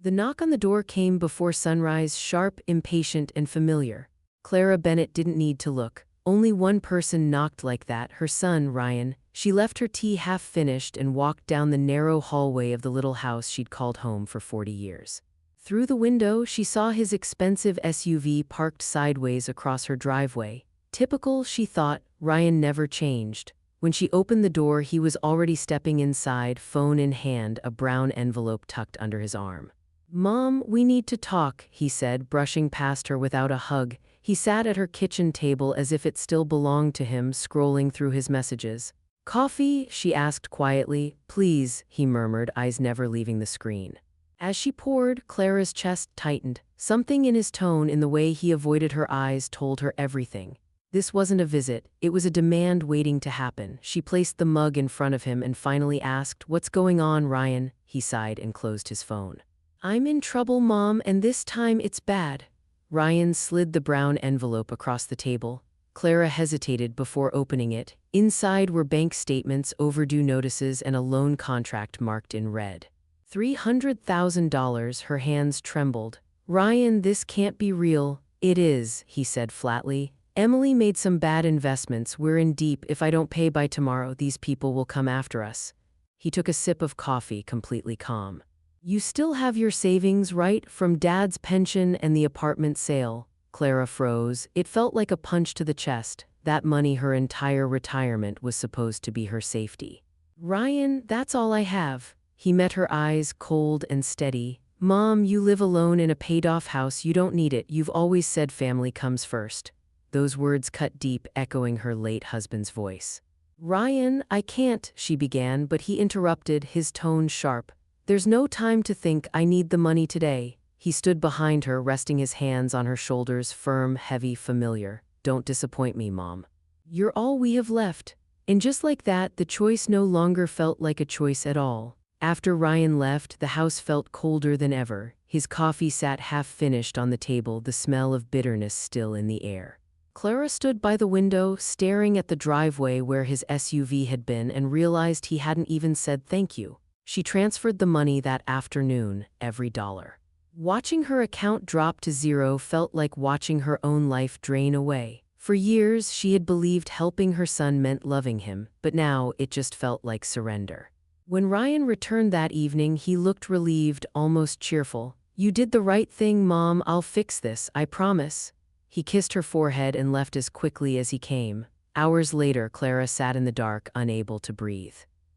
The knock on the door came before sunrise, sharp, impatient, and familiar. Clara Bennett didn't need to look. Only one person knocked like that, her son, Ryan. She left her tea half-finished and walked down the narrow hallway of the little house she'd called home for 40 years. Through the window, she saw his expensive SUV parked sideways across her driveway. Typical, she thought. Ryan never changed. When she opened the door, he was already stepping inside, phone in hand, a brown envelope tucked under his arm. "Mom, we need to talk," he said, brushing past her without a hug. He sat at her kitchen table as if it still belonged to him, scrolling through his messages. "Coffee?" she asked quietly. "Please," he murmured, eyes never leaving the screen. As she poured, Clara's chest tightened. Something in his tone, in the way he avoided her eyes, told her everything. This wasn't a visit, it was a demand waiting to happen. She placed the mug in front of him and finally asked, "What's going on, Ryan?" He sighed and closed his phone. "I'm in trouble, Mom, and this time it's bad." Ryan slid the brown envelope across the table. Clara hesitated before opening it. Inside were bank statements, overdue notices, and a loan contract marked in red. $300,000, her hands trembled. "Ryan, this can't be real." "It is," he said flatly. "Emily made some bad investments. We're in deep. If I don't pay by tomorrow, these people will come after us." He took a sip of coffee, completely calm. "You still have your savings, right? From Dad's pension and the apartment sale." Clara froze. It felt like a punch to the chest. That money, her entire retirement, was supposed to be her safety. "Ryan, that's all I have." He met her eyes, cold and steady. "Mom, you live alone in a paid-off house. You don't need it. You've always said family comes first." Those words cut deep, echoing her late husband's voice. "Ryan, I can't," she began, but he interrupted, his tone sharp. "There's no time to think. I need the money today." He stood behind her, resting his hands on her shoulders, firm, heavy, familiar. "Don't disappoint me, Mom. You're all we have left." And just like that, the choice no longer felt like a choice at all. After Ryan left, the house felt colder than ever. His coffee sat half-finished on the table, the smell of bitterness still in the air. Clara stood by the window, staring at the driveway where his SUV had been, and realized he hadn't even said thank you. She transferred the money that afternoon, every dollar. Watching her account drop to zero felt like watching her own life drain away. For years, she had believed helping her son meant loving him, but now it just felt like surrender. When Ryan returned that evening, he looked relieved, almost cheerful. "You did the right thing, Mom. I'll fix this, I promise." He kissed her forehead and left as quickly as he came. Hours later, Clara sat in the dark, unable to breathe.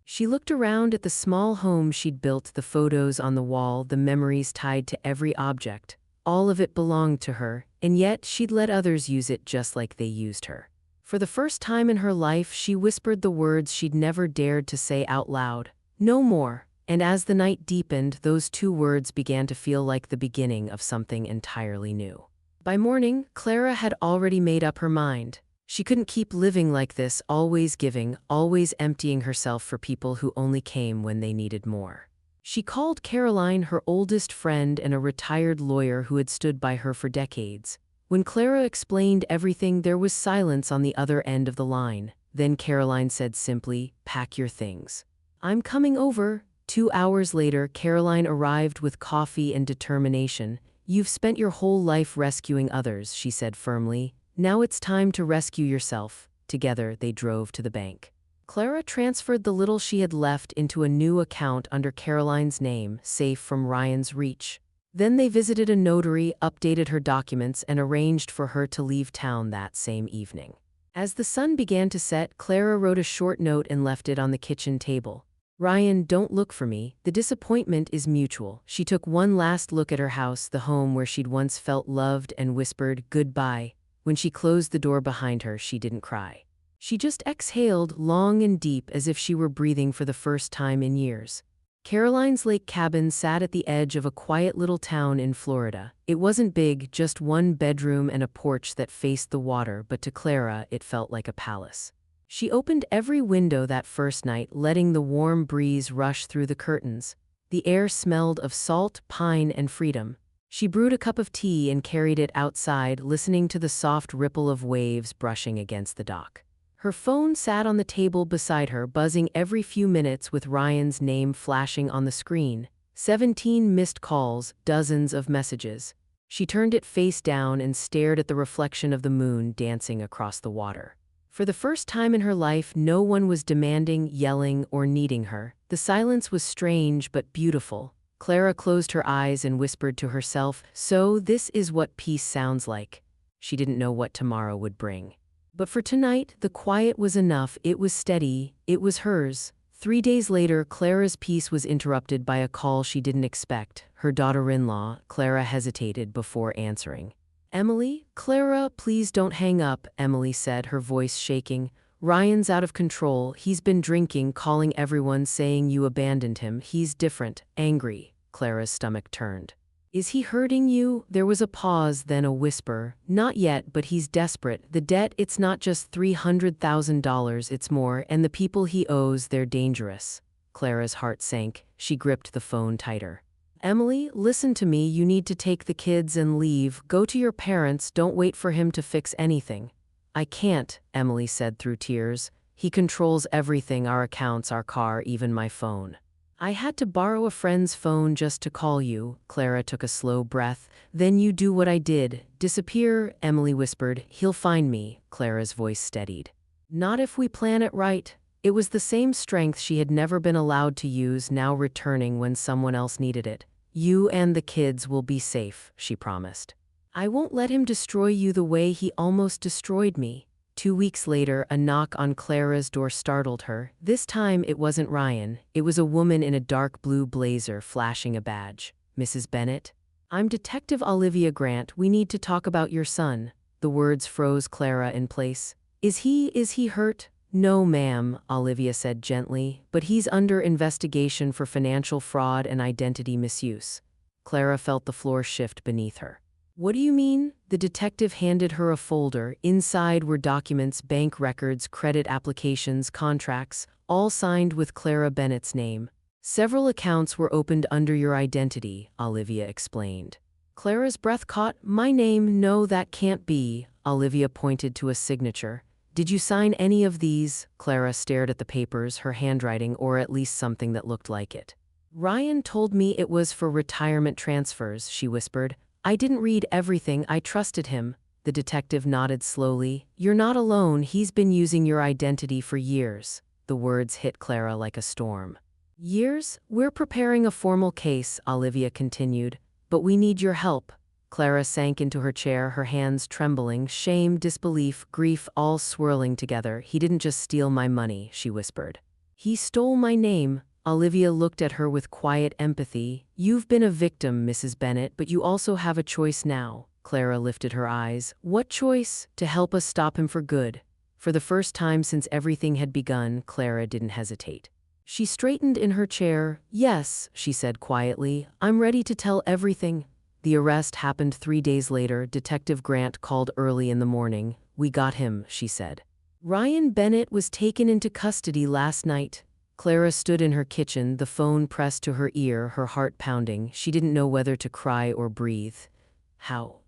She looked around at the small home she'd built, the photos on the wall, the memories tied to every object. All of it belonged to her, and yet she'd let others use it just like they used her. For the first time in her life, she whispered the words she'd never dared to say out loud. "No more." And as the night deepened, those two words began to feel like the beginning of something entirely new. By morning, Clara had already made up her mind. She couldn't keep living like this, always giving, always emptying herself for people who only came when they needed more. She called Caroline, her oldest friend and a retired lawyer who had stood by her for decades. When Clara explained everything, there was silence on the other end of the line. Then Caroline said simply, "Pack your things. I'm coming over." 2 hours later, Caroline arrived with coffee and determination. "You've spent your whole life rescuing others," she said firmly. "Now it's time to rescue yourself." Together, they drove to the bank. Clara transferred the little she had left into a new account under Caroline's name, safe from Ryan's reach. Then they visited a notary, updated her documents, and arranged for her to leave town that same evening. As the sun began to set, Clara wrote a short note and left it on the kitchen table. "Ryan, don't look for me. The disappointment is mutual." She took one last look at her house, the home where she'd once felt loved, and whispered, "Goodbye." When she closed the door behind her, she didn't cry. She just exhaled, long and deep, as if she were breathing for the first time in years. Caroline's lake cabin sat at the edge of a quiet little town in Florida. It wasn't big, just one bedroom and a porch that faced the water, but to Clara, it felt like a palace. She opened every window that first night, letting the warm breeze rush through the curtains. The air smelled of salt, pine, and freedom. She brewed a cup of tea and carried it outside, listening to the soft ripple of waves brushing against the dock. Her phone sat on the table beside her, buzzing every few minutes with Ryan's name flashing on the screen. 17 missed calls, dozens of messages. She turned it face down and stared at the reflection of the moon dancing across the water. For the first time in her life, no one was demanding, yelling, or needing her. The silence was strange but beautiful. Clara closed her eyes and whispered to herself, "So this is what peace sounds like." She didn't know what tomorrow would bring. But for tonight, the quiet was enough. It was steady. It was hers. 3 days later, Clara's peace was interrupted by a call she didn't expect. Her daughter-in-law. Clara hesitated before answering. "Emily?" "Clara, please don't hang up," Emily said, her voice shaking. "Ryan's out of control. He's been drinking, calling everyone, saying you abandoned him. He's different, angry." Clara's stomach turned. "Is he hurting you?" There was a pause, then a whisper. "Not yet, but he's desperate. The debt, it's not just $300,000, it's more, and the people he owes, they're dangerous." Clara's heart sank. She gripped the phone tighter. "Emily, listen to me. You need to take the kids and leave. Go to your parents. Don't wait for him to fix anything." "I can't," Emily said through tears. "He controls everything, our accounts, our car, even my phone." "I had to borrow a friend's phone just to call you." Clara took a slow breath. "Then you do what I did. Disappear," Emily whispered. "He'll find me." Clara's voice steadied. "Not if we plan it right." It was the same strength she had never been allowed to use, now returning when someone else needed it. "You and the kids will be safe," she promised. "I won't let him destroy you the way he almost destroyed me." 2 weeks later, a knock on Clara's door startled her. This time it wasn't Ryan. It was a woman in a dark blue blazer flashing a badge. "Mrs. Bennett?" "I'm Detective Olivia Grant. We need to talk about your son." The words froze Clara in place. Is he hurt?" "No, ma'am," Olivia said gently, "but he's under investigation for financial fraud and identity misuse." Clara felt the floor shift beneath her. "What do you mean?" The detective handed her a folder. Inside were documents, bank records, credit applications, contracts, all signed with Clara Bennett's name. "Several accounts were opened under your identity," Olivia explained. Clara's breath caught. "My name? No, that can't be." Olivia pointed to a signature. "Did you sign any of these?" Clara stared at the papers, her handwriting, or at least something that looked like it. "Ryan told me it was for retirement transfers," she whispered. "I didn't read everything. I trusted him." The detective nodded slowly. "You're not alone. He's been using your identity for years." The words hit Clara like a storm. "Years? We're preparing a formal case," Olivia continued. "But we need your help." Clara sank into her chair, her hands trembling, shame, disbelief, grief all swirling together. "He didn't just steal my money," she whispered. "He stole my name." Olivia looked at her with quiet empathy. "You've been a victim, Mrs. Bennett, but you also have a choice now." Clara lifted her eyes. "What choice?" "To help us stop him for good." For the first time since everything had begun, Clara didn't hesitate. She straightened in her chair. "Yes," she said quietly, "I'm ready to tell everything." The arrest happened 3 days later. Detective Grant called early in the morning. "We got him," she said. "Ryan Bennett was taken into custody last night." Clara stood in her kitchen, the phone pressed to her ear, her heart pounding. She didn't know whether to cry or breathe. How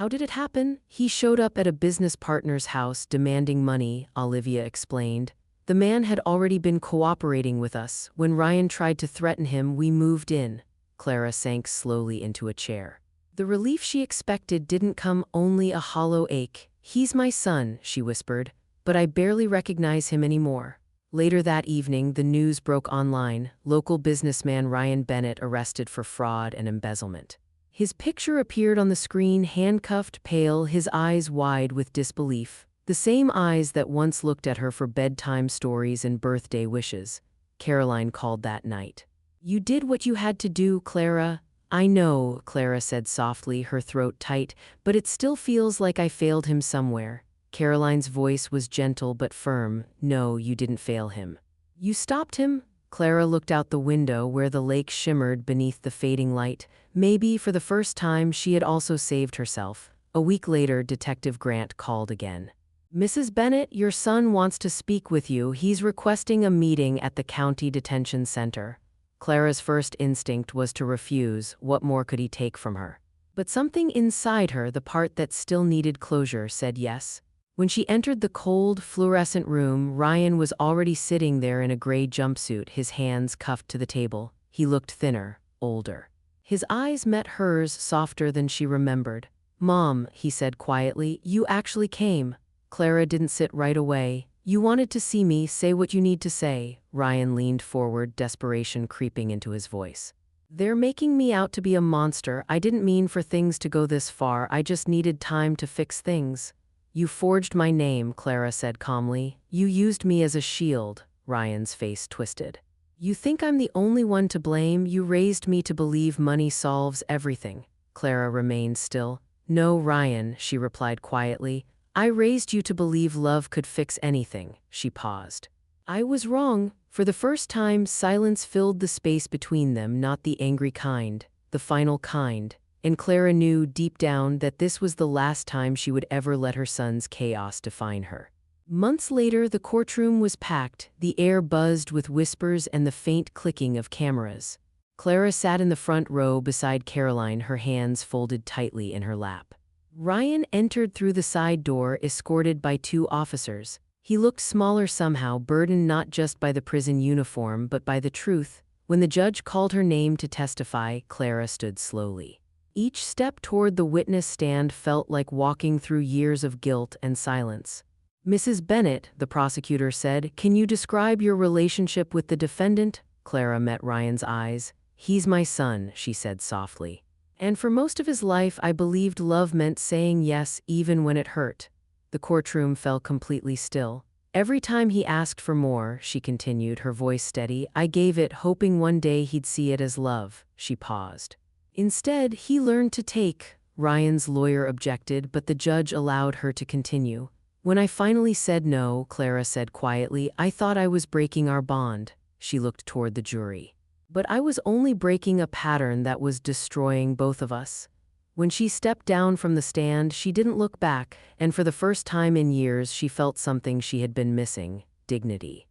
did it happen?" "He showed up at a business partner's house demanding money," Olivia explained. "The man had already been cooperating with us. When Ryan tried to threaten him, we moved in." Clara sank slowly into a chair. The relief she expected didn't come, only a hollow ache. "He's my son," she whispered, "but I barely recognize him anymore." Later that evening, the news broke online. Local businessman Ryan Bennett arrested for fraud and embezzlement. His picture appeared on the screen, handcuffed, pale, his eyes wide with disbelief. The same eyes that once looked at her for bedtime stories and birthday wishes. Caroline called that night. "You did what you had to do, Clara." "I know," Clara said softly, her throat tight, "but it still feels like I failed him somewhere." Caroline's voice was gentle but firm. "No, you didn't fail him. You stopped him." Clara looked out the window where the lake shimmered beneath the fading light. Maybe for the first time she had also saved herself. A week later, Detective Grant called again. "Mrs. Bennett, your son wants to speak with you. He's requesting a meeting at the county detention center." Clara's first instinct was to refuse. What more could he take from her? But something inside her, the part that still needed closure, said yes. When she entered the cold, fluorescent room, Ryan was already sitting there in a gray jumpsuit, his hands cuffed to the table. He looked thinner, older. His eyes met hers, softer than she remembered. "Mom," he said quietly, "you actually came." Clara didn't sit right away. "You wanted to see me, say what you need to say." Ryan leaned forward, desperation creeping into his voice. "They're making me out to be a monster. I didn't mean for things to go this far. I just needed time to fix things." "You forged my name," Clara said calmly. "You used me as a shield." Ryan's face twisted. "You think I'm the only one to blame? You raised me to believe money solves everything." Clara remained still. "No, Ryan," she replied quietly. "I raised you to believe love could fix anything." She paused. "I was wrong." For the first time, silence filled the space between them, not the angry kind, the final kind. And Clara knew deep down that this was the last time she would ever let her son's chaos define her. Months later, the courtroom was packed, the air buzzed with whispers and the faint clicking of cameras. Clara sat in the front row beside Caroline, her hands folded tightly in her lap. Ryan entered through the side door, escorted by 2 officers. He looked smaller somehow, burdened not just by the prison uniform but by the truth. When the judge called her name to testify, Clara stood slowly. Each step toward the witness stand felt like walking through years of guilt and silence. "Mrs. Bennett," the prosecutor said, "can you describe your relationship with the defendant?" Clara met Ryan's eyes. "He's my son," she said softly. "And for most of his life I believed love meant saying yes even when it hurt." The courtroom fell completely still. "Every time he asked for more," she continued, her voice steady, "I gave it, hoping one day he'd see it as love." She paused. "Instead, he learned to take." Ryan's lawyer objected, but the judge allowed her to continue. "When I finally said no," Clara said quietly, "I thought I was breaking our bond." She looked toward the jury. "But I was only breaking a pattern that was destroying both of us." When she stepped down from the stand, she didn't look back, and for the first time in years she felt something she had been missing: dignity.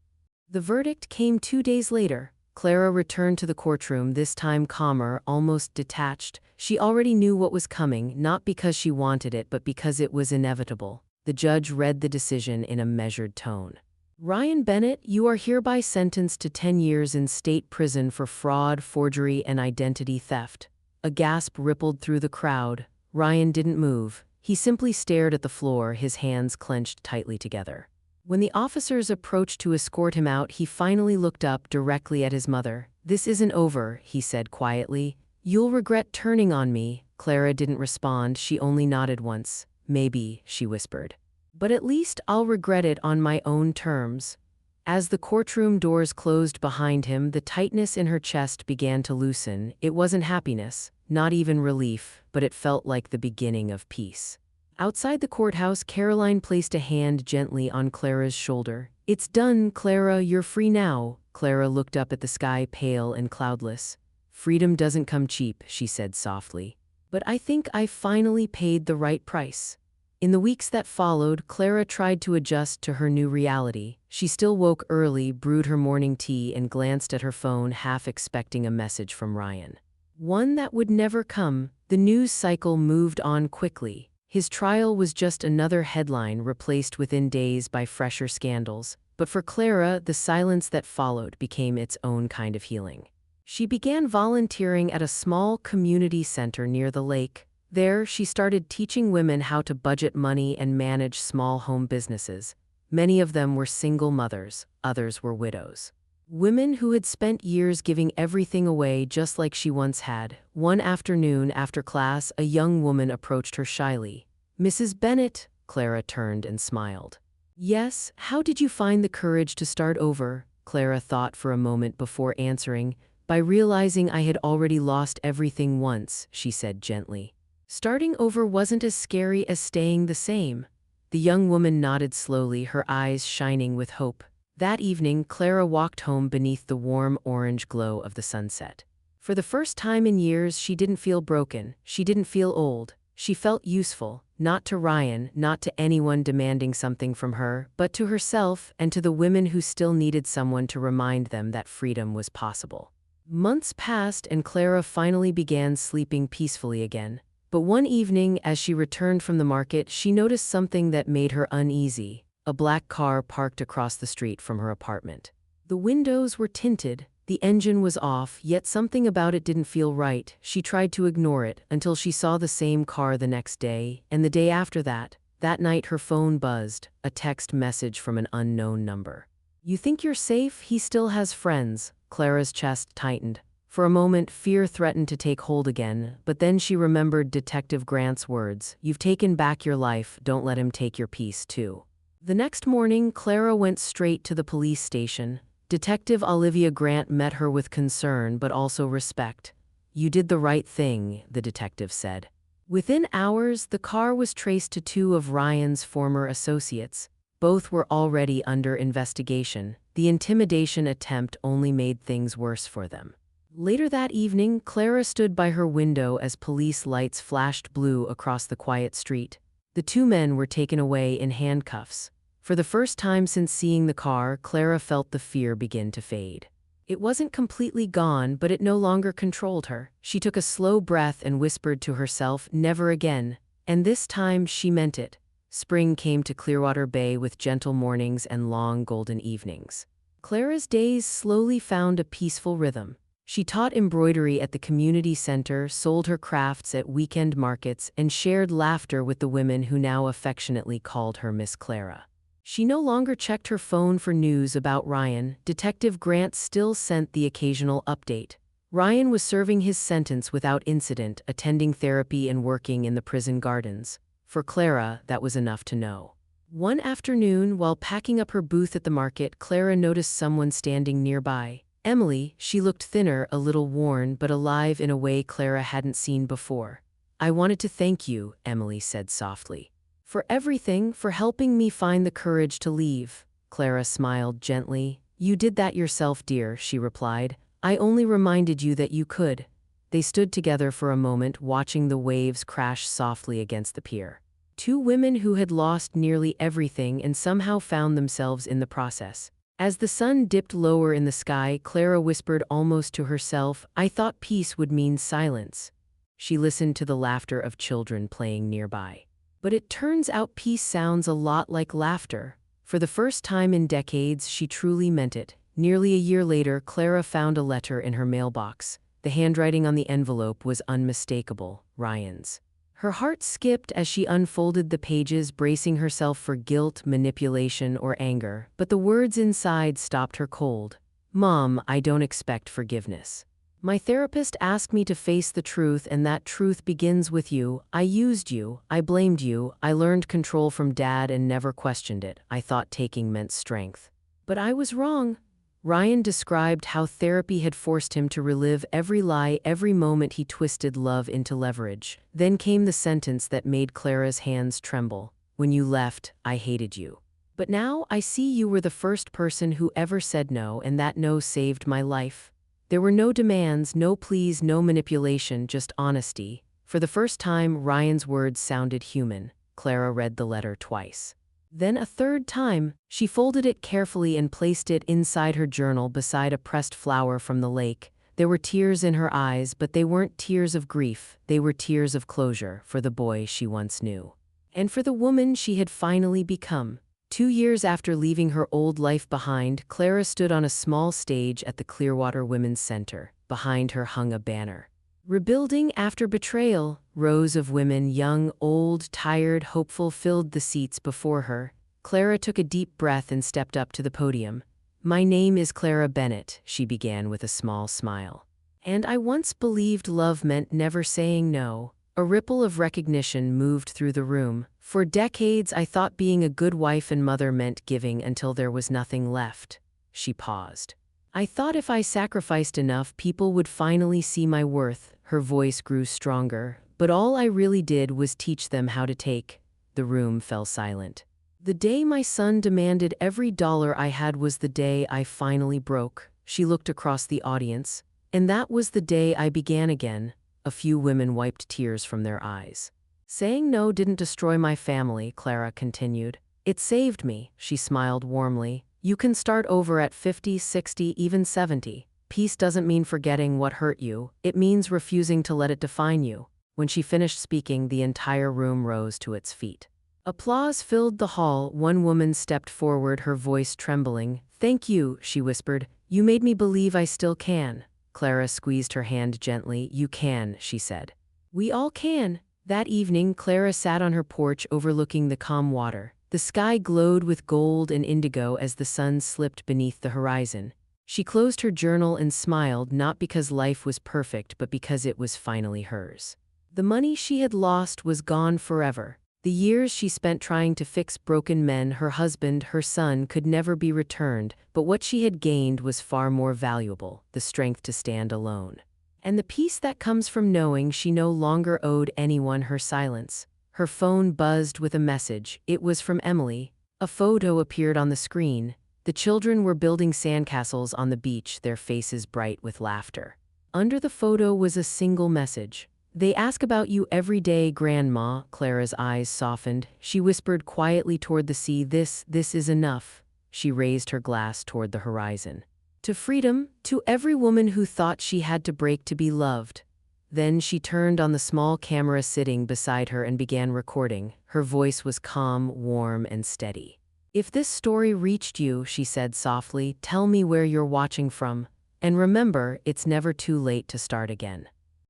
The verdict came 2 days later. Clara returned to the courtroom, this time calmer, almost detached. She already knew what was coming, not because she wanted it, but because it was inevitable. The judge read the decision in a measured tone. "Ryan Bennett, you are hereby sentenced to 10 years in state prison for fraud, forgery, and identity theft." A gasp rippled through the crowd. Ryan didn't move. He simply stared at the floor, his hands clenched tightly together. When the officers approached to escort him out, he finally looked up directly at his mother. "This isn't over," he said quietly. "You'll regret turning on me." Clara didn't respond, she only nodded once. "Maybe," she whispered. "But at least I'll regret it on my own terms." As the courtroom doors closed behind him, the tightness in her chest began to loosen. It wasn't happiness, not even relief, but it felt like the beginning of peace. Outside the courthouse, Caroline placed a hand gently on Clara's shoulder. "It's done, Clara, you're free now." Clara looked up at the sky, pale and cloudless. "Freedom doesn't come cheap," she said softly. "But I think I finally paid the right price." In the weeks that followed, Clara tried to adjust to her new reality. She still woke early, brewed her morning tea, and glanced at her phone, half expecting a message from Ryan. One that would never come. The news cycle moved on quickly. His trial was just another headline, replaced within days by fresher scandals. But for Clara, the silence that followed became its own kind of healing. She began volunteering at a small community center near the lake. There, she started teaching women how to budget money and manage small home businesses. Many of them were single mothers, others were widows. Women who had spent years giving everything away just like she once had. One afternoon after class, a young woman approached her shyly. "Mrs. Bennett," Clara turned and smiled. "Yes, how did you find the courage to start over?" Clara thought for a moment before answering. "By realizing I had already lost everything once," she said gently. "Starting over wasn't as scary as staying the same." The young woman nodded slowly, her eyes shining with hope. That evening, Clara walked home beneath the warm orange glow of the sunset. For the first time in years, she didn't feel broken. She didn't feel old. She felt useful, not to Ryan, not to anyone demanding something from her, but to herself and to the women who still needed someone to remind them that freedom was possible. Months passed and Clara finally began sleeping peacefully again. But one evening, as she returned from the market, she noticed something that made her uneasy. A black car parked across the street from her apartment. The windows were tinted, The engine was off, yet something about it didn't feel right. She tried to ignore it until she saw the same car the next day, and the day after that. That night her phone buzzed, a text message from an unknown number. "You think you're safe? He still has friends." Clara's chest tightened. For a moment, fear threatened to take hold again, but then she remembered Detective Grant's words, "You've taken back your life, don't let him take your peace too." The next morning, Clara went straight to the police station. Detective Olivia Grant met her with concern but also respect. "You did the right thing," the detective said. Within hours, the car was traced to two of Ryan's former associates. Both were already under investigation. The intimidation attempt only made things worse for them. Later that evening, Clara stood by her window as police lights flashed blue across the quiet street. The two men were taken away in handcuffs. For the first time since seeing the car, Clara felt the fear begin to fade. It wasn't completely gone, but it no longer controlled her. She took a slow breath and whispered to herself, "Never again." And this time she meant it. Spring came to Clearwater Bay with gentle mornings and long golden evenings. Clara's days slowly found a peaceful rhythm. She taught embroidery at the community center, sold her crafts at weekend markets, and shared laughter with the women who now affectionately called her Miss Clara. She no longer checked her phone for news about Ryan. Detective Grant still sent the occasional update. Ryan was serving his sentence without incident, attending therapy and working in the prison gardens. For Clara, that was enough to know. One afternoon, while packing up her booth at the market, Clara noticed someone standing nearby. Emily. She looked thinner, a little worn, but alive in a way Clara hadn't seen before. "I wanted to thank you," Emily said softly. "For everything, for helping me find the courage to leave." Clara smiled gently. "You did that yourself, dear," she replied. "I only reminded you that you could." They stood together for a moment, watching the waves crash softly against the pier. Two women who had lost nearly everything and somehow found themselves in the process. As the sun dipped lower in the sky, Clara whispered almost to herself, "I thought peace would mean silence." She listened to the laughter of children playing nearby. But it turns out peace sounds a lot like laughter. For the first time in decades, she truly meant it. Nearly a year later, Clara found a letter in her mailbox. The handwriting on the envelope was unmistakable, Ryan's. Her heart skipped as she unfolded the pages, bracing herself for guilt, manipulation, or anger, but the words inside stopped her cold. "Mom, I don't expect forgiveness. My therapist asked me to face the truth, and that truth begins with you. I used you, I blamed you, I learned control from Dad and never questioned it. I thought taking meant strength. But I was wrong." Ryan described how therapy had forced him to relive every lie, every moment he twisted love into leverage. Then came the sentence that made Clara's hands tremble. "When you left, I hated you. But now I see you were the first person who ever said no, and that no saved my life." There were no demands, no pleas, no manipulation, just honesty. For the first time, Ryan's words sounded human. Clara read the letter twice. Then a third time, she folded it carefully and placed it inside her journal beside a pressed flower from the lake. There were tears in her eyes, but they weren't tears of grief. They were tears of closure for the boy she once knew. And for the woman she had finally become. 2 years after leaving her old life behind, Clara stood on a small stage at the Clearwater Women's Center. Behind her hung a banner. "Rebuilding after betrayal." Rows of women, young, old, tired, hopeful, filled the seats before her. Clara took a deep breath and stepped up to the podium. "My name is Clara Bennett," she began with a small smile. "And I once believed love meant never saying no." A ripple of recognition moved through the room. "For decades, I thought being a good wife and mother meant giving until there was nothing left." She paused. "I thought if I sacrificed enough, people would finally see my worth." Her voice grew stronger. "But all I really did was teach them how to take." The room fell silent. "The day my son demanded every dollar I had was the day I finally broke." She looked across the audience. "And that was the day I began again." A few women wiped tears from their eyes. "Saying no didn't destroy my family," Clara continued. "It saved me." She smiled warmly. "You can start over at 50, 60, even 70. Peace doesn't mean forgetting what hurt you. It means refusing to let it define you." When she finished speaking, the entire room rose to its feet. Applause filled the hall. One woman stepped forward, her voice trembling. "Thank you," she whispered. You made me believe I still can. Clara squeezed her hand gently. You can, she said. We all can. That evening, Clara sat on her porch overlooking the calm water. The sky glowed with gold and indigo as the sun slipped beneath the horizon. She closed her journal and smiled, not because life was perfect, but because it was finally hers. The money she had lost was gone forever. The years she spent trying to fix broken men, her husband, her son, could never be returned, but what she had gained was far more valuable, the strength to stand alone. And the peace that comes from knowing she no longer owed anyone her silence. Her phone buzzed with a message. It was from Emily. A photo appeared on the screen. The children were building sandcastles on the beach, their faces bright with laughter. Under the photo was a single message. They ask about you every day, Grandma. Clara's eyes softened. She whispered quietly toward the sea, this is enough. She raised her glass toward the horizon. To freedom, to every woman who thought she had to break to be loved. Then she turned on the small camera sitting beside her and began recording. Her voice was calm, warm, and steady. If this story reached you, she said softly, tell me where you're watching from. And remember, it's never too late to start again.